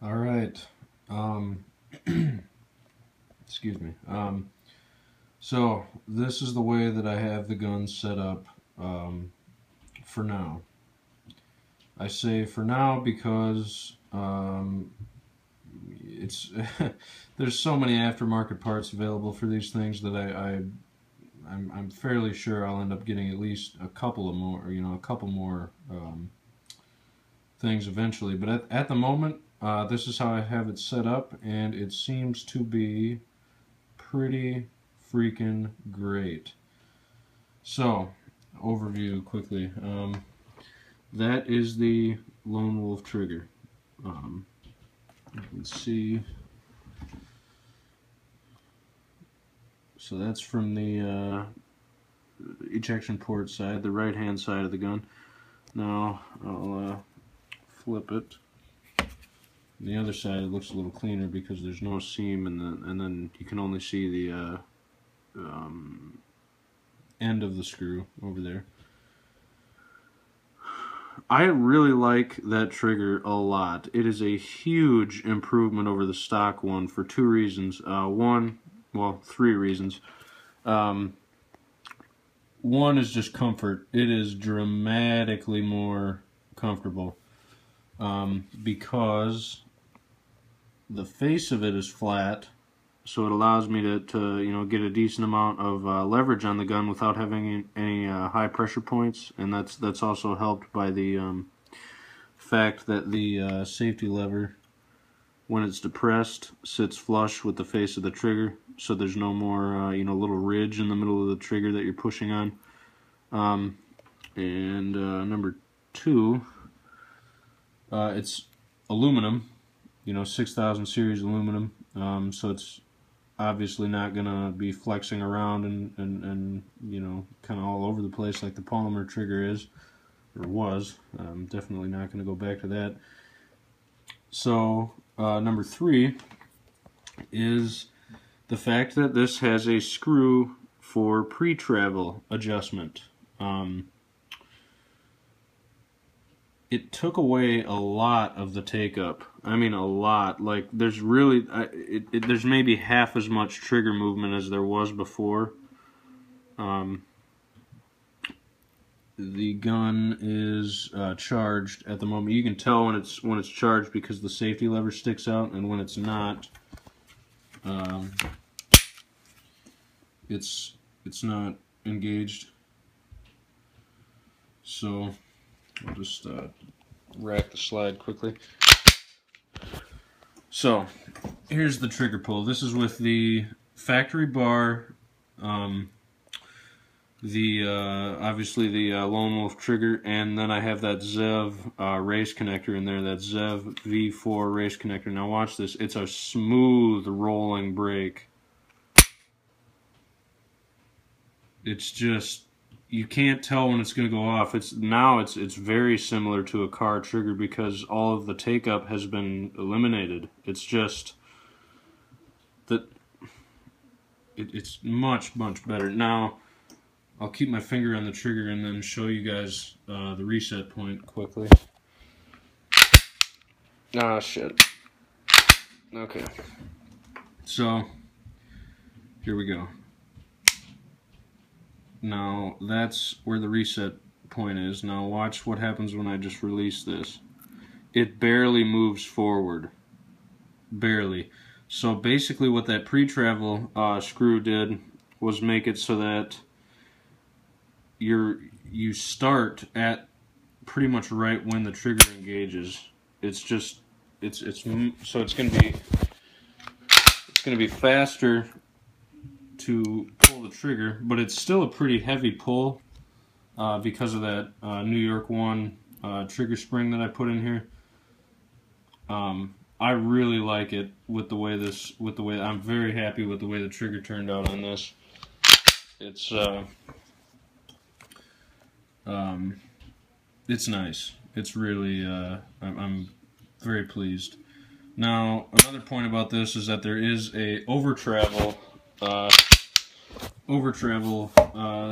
All right. Excuse me. So this is the way that I have the gun set up for now. I say for now because it's there's so many aftermarket parts available for these things that I'm fairly sure I'll end up getting at least a couple of more, a couple more things eventually. But at the moment, this is how I have it set up, and it seems to be pretty freaking great. So, overview quickly. That is the Lone Wolf trigger. Let's see. So that's from the ejection port side, the right-hand side of the gun. Now I'll flip it. On the other side it looks a little cleaner because there's no seam, and then you can only see the end of the screw over there. I really like that trigger a lot. It is a huge improvement over the stock one for two reasons. Three reasons. One is just comfort. It is dramatically more comfortable because the face of it is flat, so it allows me to get a decent amount of leverage on the gun without having any high pressure points, and that's also helped by the fact that the safety lever, when it's depressed, sits flush with the face of the trigger, so there's no more little ridge in the middle of the trigger that you're pushing on. Number two, it's aluminum, 6000 series aluminum, so it's obviously not gonna be flexing around and kind of all over the place like the polymer trigger is, or was. Definitely not gonna go back to that. So number three is the fact that this has a screw for pre-travel adjustment. It took away a lot of the take-up. I mean, a lot. Like, there's really, there's maybe half as much trigger movement as there was before. The gun is charged at the moment. You can tell when it's charged because the safety lever sticks out, and when it's not, it's not engaged. So I'll just rack the slide quickly. So here's the trigger pull. This is with the factory bar, obviously the Lone Wolf trigger, and then I have that Zev Race Connector in there, that Zev V4 Race Connector. Now watch this. It's a smooth rolling brake. It's just, you can't tell when it's going to go off. It's very similar to a car trigger because all of the take-up has been eliminated. It's just that it's much better. Now I'll keep my finger on the trigger and then show you guys the reset point quickly. Ah, shit. Okay. So here we go. Now that's where the reset point is. Now watch what happens when I just release this. It barely moves forward. Barely. So basically what that pre-travel screw did was make it so that you start at pretty much right when the trigger engages. It's gonna be faster to pull the trigger, but it's still a pretty heavy pull because of that New York 1 trigger spring that I put in here. I really like it with the way I'm very happy with the way the trigger turned out on this. It's nice. It's really I'm very pleased. Now another point about this is that there is a over travel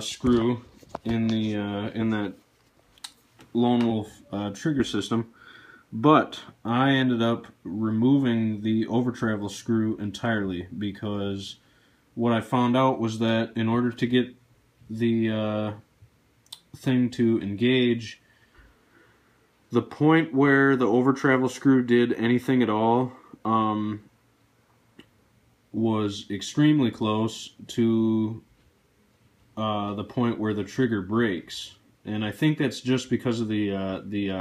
screw in that Lone Wolf trigger system, But I ended up removing the over travel screw entirely, because what I found out was that in order to get the thing to engage, the point where the over travel screw did anything at all was extremely close to the point where the trigger breaks. And I think that's just because of the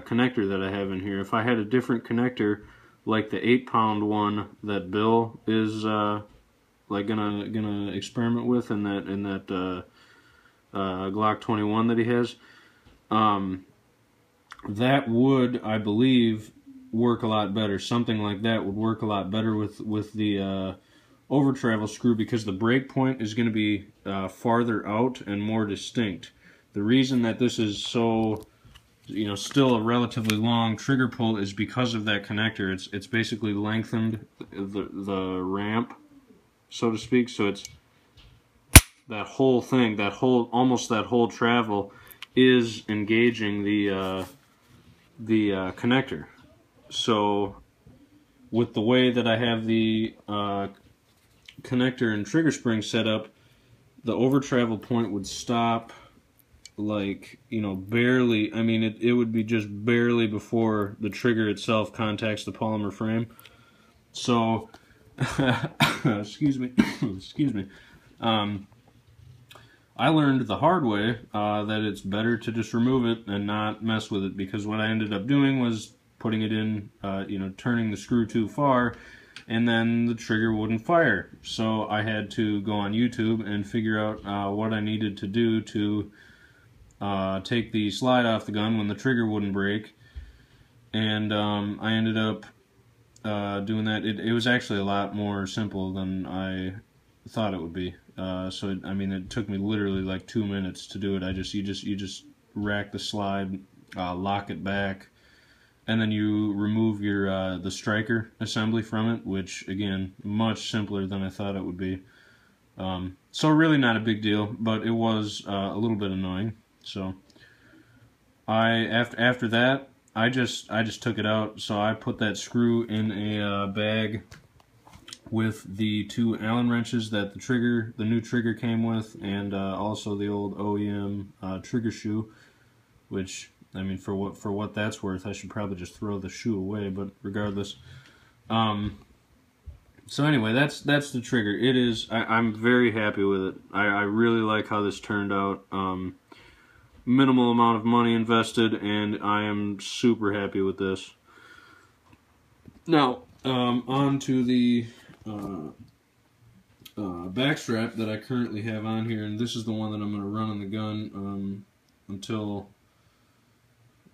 connector that I have in here. If I had a different connector, like the 8-pound one that Bill is like gonna experiment with in that Glock 21 that he has, that would, I believe, work a lot better. Something like that would work a lot better with the over travel screw, because the break point is going to be farther out and more distinct. The reason that this is so, still a relatively long trigger pull is because of that connector. It's basically lengthened the ramp, so to speak. So it's that whole thing, almost that whole travel is engaging the connector. So with the way that I have the connector and trigger spring set up, the over travel point would stop like, barely. I mean, it would be just barely before the trigger itself contacts the polymer frame. So excuse me. I learned the hard way that it's better to just remove it and not mess with it, because what I ended up doing was putting it in, turning the screw too far, and then the trigger wouldn't fire. So I had to go on YouTube and figure out what I needed to do to take the slide off the gun when the trigger wouldn't break. And I ended up doing that. It was actually a lot more simple than I thought it would be. It took me literally like 2 minutes to do it. You just rack the slide, lock it back, and then you remove your the striker assembly from it, which again, much simpler than I thought it would be. So really not a big deal, but it was a little bit annoying. So after that, I just took it out. So I put that screw in a bag with the 2 Allen wrenches that the new trigger came with, and also the old OEM trigger shoe, which, I mean, for what that's worth, I should probably just throw the shoe away, but regardless. So anyway, that's the trigger. It is, I'm very happy with it. I really like how this turned out. Minimal amount of money invested, and I am super happy with this. Now, on to the backstrap that I currently have on here, and this is the one that I'm going to run on the gun until,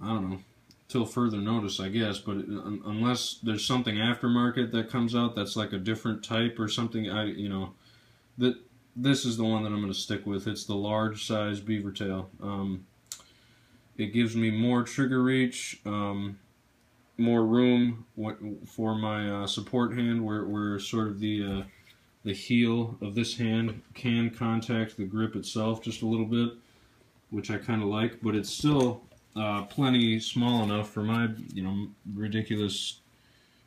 I don't know, till further notice, I guess. But unless there's something aftermarket that comes out that's like a different type or something, this is the one that I'm going to stick with. It's the large size Beavertail. It gives me more trigger reach, more room for my support hand, where sort of the heel of this hand can contact the grip itself just a little bit, which I kind of like, but it's still plenty small enough for my ridiculous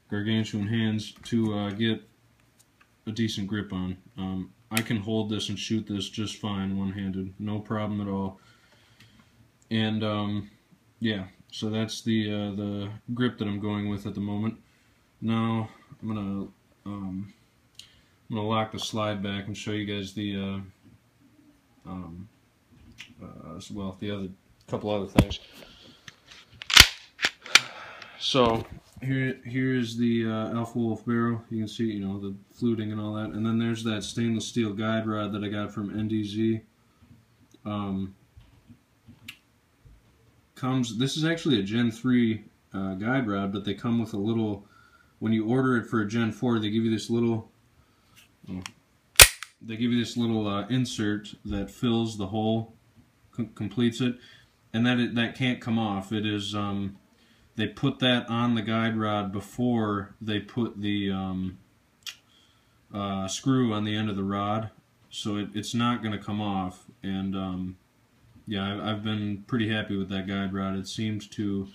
gargantuan hands to get a decent grip on. I can hold this and shoot this just fine one-handed, no problem at all. And yeah, so that's the grip that I'm going with at the moment. Now I'm gonna lock the slide back and show you guys the the other couple other things. So here's the Alpha Wolf barrel. You can see, the fluting and all that. And then there's that stainless steel guide rod that I got from NDZ. This is actually a Gen 3 guide rod, but they come with a little, when you order it for a Gen 4, they give you this little, insert that fills the hole, completes it, and that can't come off. It is, they put that on the guide rod before they put the screw on the end of the rod, so it's not going to come off. And yeah, I've been pretty happy with that guide rod. It seems to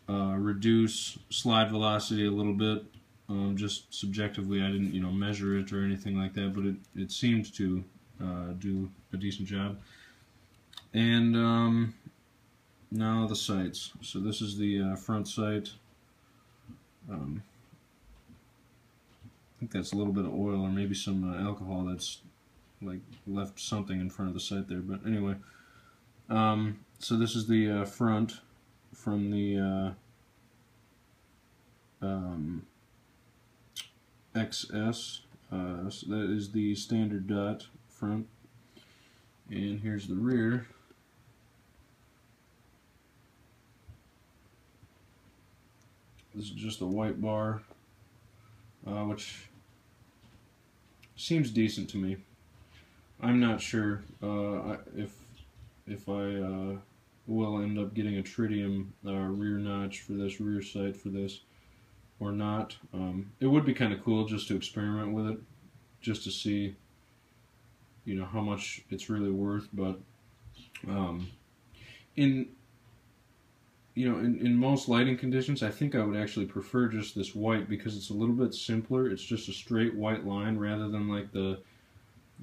reduce slide velocity a little bit. Just subjectively, I didn't, measure it or anything like that, but it seemed to do a decent job. And now the sights. So this is the front sight. I think that's a little bit of oil or maybe some alcohol that's like left something in front of the sight there. But anyway, so this is the front from the XS. So that is the standard dot front, and here's the rear. This is just a white bar, which seems decent to me. I'm not sure if I will end up getting a tritium rear notch for this, rear sight for this, or not. It would be kind of cool just to experiment with it, just to see, how much it's really worth. But in most lighting conditions, I think I would actually prefer just this white because it's a little bit simpler. It's just a straight white line rather than like the,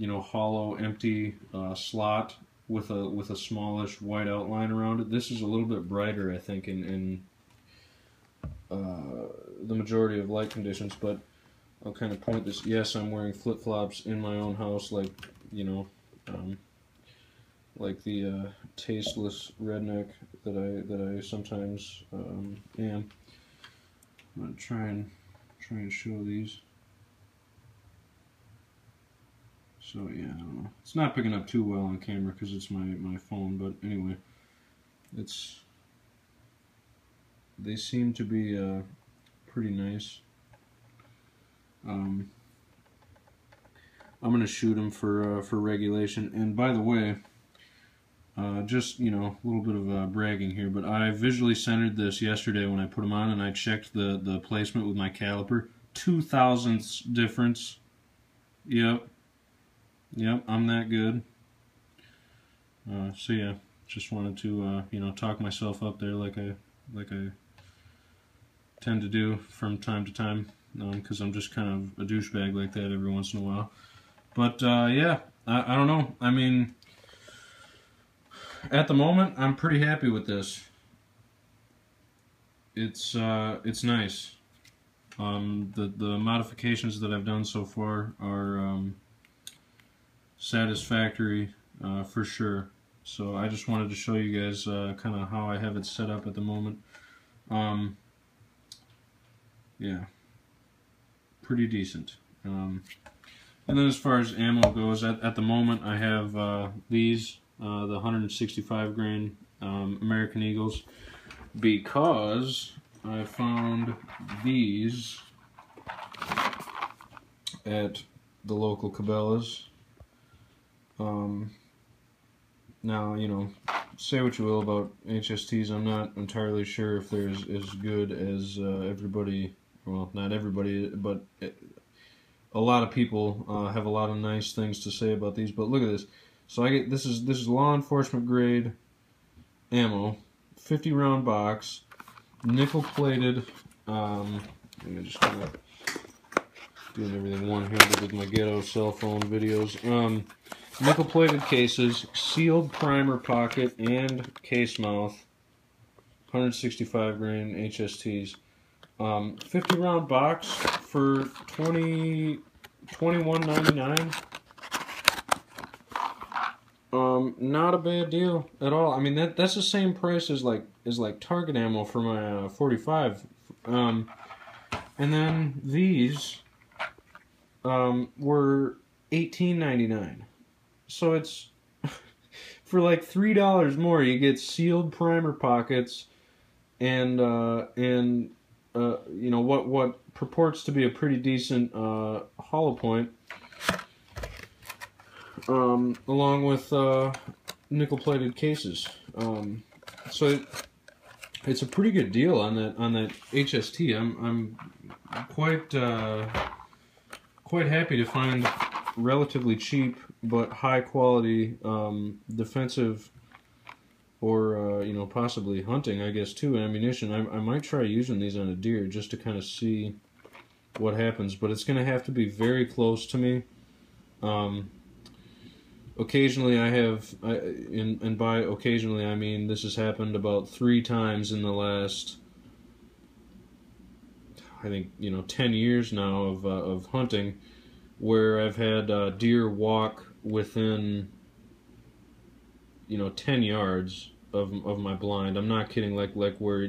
hollow, empty slot with a smallish white outline around it. This is a little bit brighter, I think, in the majority of light conditions. But I'll kind of point this. Yes, I'm wearing flip-flops in my own house, like like the tasteless redneck that I sometimes am. I'm gonna try and show these. So yeah, I don't know. It's not picking up too well on camera because it's my phone, but anyway, they seem to be pretty nice. I'm gonna shoot them for regulation. And by the way, just a little bit of bragging here, but I visually centered this yesterday when I put them on, and I checked the placement with my caliper. 0.002 difference. Yep, I'm that good. So yeah, just wanted to talk myself up there like I tend to do from time to time, because I'm just kind of a douchebag like that every once in a while. But yeah, I don't know. I mean, at the moment, I'm pretty happy with this. It's nice. The modifications that I've done so far are satisfactory for sure. So I just wanted to show you guys kind of how I have it set up at the moment. Yeah, pretty decent. And then as far as ammo goes, at the moment I have these, the 165 grain American Eagles, because I found these at the local Cabela's. Now, say what you will about HSTs, I'm not entirely sure if they're as good as everybody, well, not everybody, but a lot of people have a lot of nice things to say about these. But look at this. So I get this is law enforcement grade ammo, 50 round box, nickel plated. Let me just kind of doing everything one-handed with my ghetto cell phone videos. Nickel plated cases, sealed primer pocket and case mouth, 165 grain HSTs. 50 round box for $21.99. Not a bad deal at all. I mean, that's the same price as like Target ammo for my 45. And then these were $18.99. So it's for like $3 more. You get sealed primer pockets and what purports to be a pretty decent hollow point, along with nickel plated cases. So it's a pretty good deal on that HST. I'm quite happy to find relatively cheap but high quality defensive or you know, possibly hunting, I guess, too, ammunition. I might try using these on a deer just to kind of see what happens, but it's going to have to be very close to me. Occasionally I have, and by occasionally I mean this has happened about 3 times in the last, I think, you know, 10 years now of hunting, where I've had deer walk within, you know, 10 yards of my blind. I'm not kidding, like where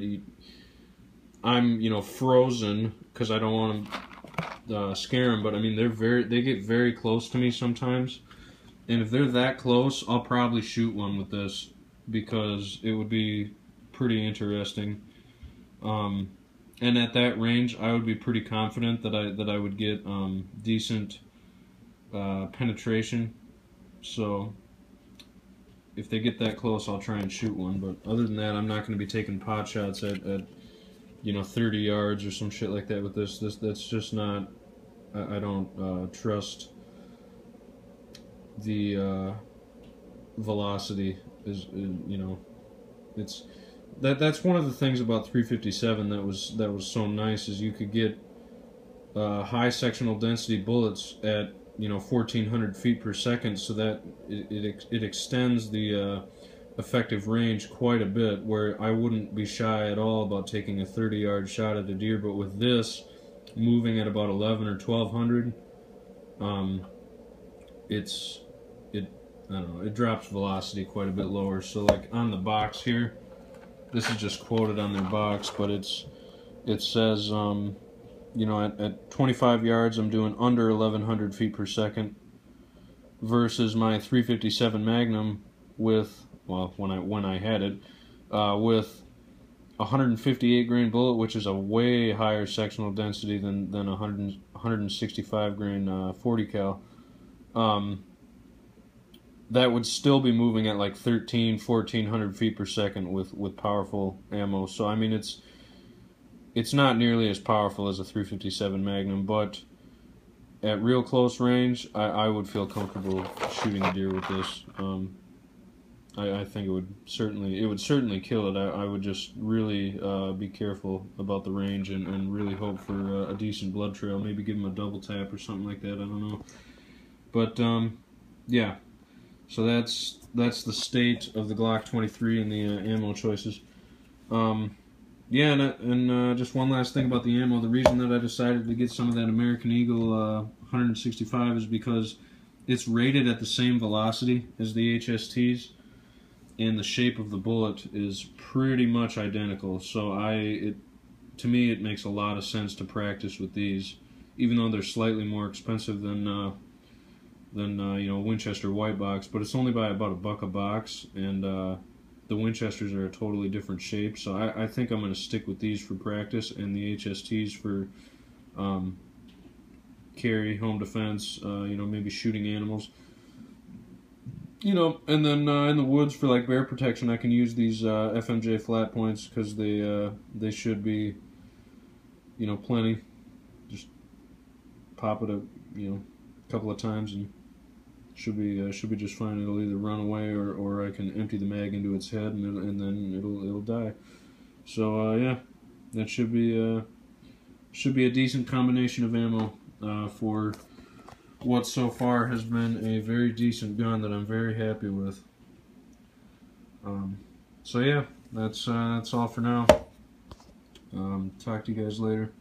I'm, you know, frozen because I don't want to scare them, but I mean they get very close to me sometimes. And if they're that close, I'll probably shoot one with this because it would be pretty interesting. And at that range, I would be pretty confident that I would get decent penetration. So if they get that close, I'll try and shoot one. But other than that, I'm not going to be taking pot shots at you know, 30 yards or some shit like that with this. That's just not. I don't trust the velocity is, you know, it's that's one of the things about 357 that was so nice, is you could get high sectional density bullets at, you know, 1400 feet per second, so that it extends the effective range quite a bit, where I wouldn't be shy at all about taking a 30-yard shot at a deer. But with this moving at about 11 or 1200, I don't know, it drops velocity quite a bit lower. So like on the box here, this is just quoted on their box, but it says, you know, at 25 yards I'm doing under 1100 feet per second, versus my 357 Magnum with, well, when I had it, with 158 grain bullet, which is a way higher sectional density than 165 grain 40 cal. That would still be moving at like 1400 feet per second with powerful ammo. So I mean, it's not nearly as powerful as a 357 Magnum, but at real close range, I would feel comfortable shooting a deer with this. I think it would certainly kill it. I would just really be careful about the range and really hope for a decent blood trail. Maybe give him a double tap or something like that. I don't know. But yeah. So that's the state of the Glock 23 and the ammo choices. Yeah, and just one last thing about the ammo. The reason that I decided to get some of that American Eagle 165 is because it's rated at the same velocity as the HSTs, and the shape of the bullet is pretty much identical. So to me, it makes a lot of sense to practice with these, even though they're slightly more expensive than you know, Winchester white box, but it's only by about $1 a box, and the Winchesters are a totally different shape. So I think I'm going to stick with these for practice, and the HSTs for carry, home defense, you know, maybe shooting animals, you know, and then in the woods for like bear protection, I can use these FMJ flat points, because they should be, you know, plenty. Just pop it you know, a couple of times and should be just fine. It'll either run away or I can empty the mag into its head, and then it'll die. So yeah, that should be a decent combination of ammo for what so far has been a very decent gun that I'm very happy with. So yeah, that's all for now. Talk to you guys later.